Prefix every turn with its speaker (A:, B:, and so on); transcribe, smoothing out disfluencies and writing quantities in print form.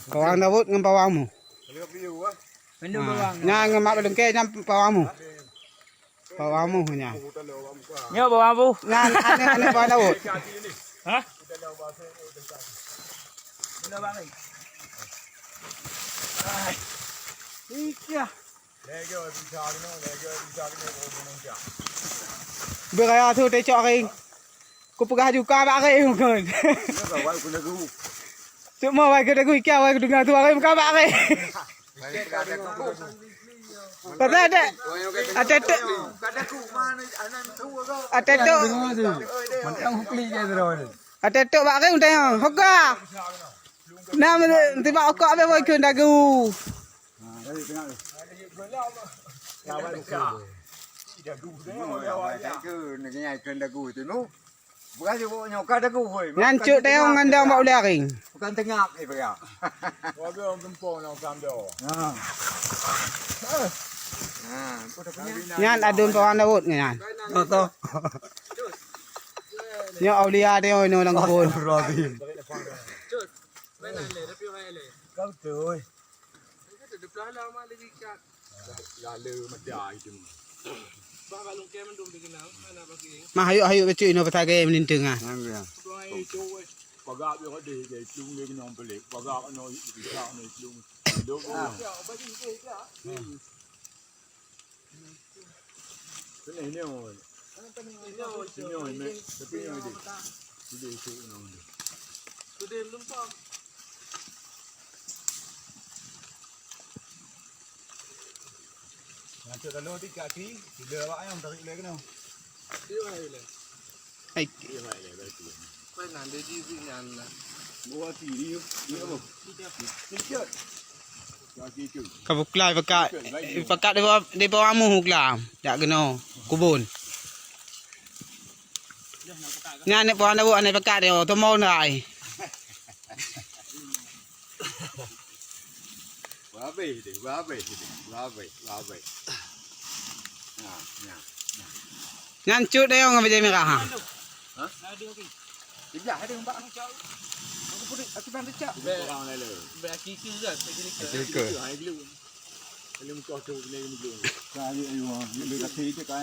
A: Pawang Dawud ngam pawangmu.
B: Menu bawang.
A: Nya ngam mak belengke nyam pawangmu. Pawangmu nya.
B: Nyo bawang bu.
A: Nya ane Pawang Dawud.
B: Hah? Menu bawang ni. Iya.
A: Beraya tu te cok ring. Ku pegah juga bak ring kan. Cuma wai kena ku ikan wai dengar tu ring ka bak ring. Kata ada. Ada tu. Ada tu.
B: Mentang hukli je terus.
A: Ada tu bak ring tengok. Hoka. Nam tiba okak be wai kun dagu. Ngancuk tengok ngandang bak ulah ring.
C: Bukan tengah ni pergi.
A: Nyan adun Pawang Dawud nyan.
C: Toto.
A: Nya Aulia dia no nang kebun.
C: Robin.
B: Kau tu.
A: Mah hayu becu ino patage meninteng ah.
D: Pagak yo de plung le nyom pelik pagak no bisa no plung dok ini oh ini me tapi ini de itu no sudah belum pam ngaco kalau tiga ki dia awak yang tarik lagi no
A: Ai
D: phải làm để đi gì nhà là mua chỉ đi nữa không đi chơi cho đi chơi
A: kabuklay pagka di pawangmu hugla. Ya geno kubun. Nyan ni Pawang Dawud ane pagka dia tomon rai.
D: quá về thì quá về
A: Nyan cut dia ngam je merah ha.
D: chính là hai đứa bạn chơi không có định ban đấy chợ về này là về kí cứ rồi cái cửa hai lưu cho lên lưu ra như vậy những người đặt thi cho cái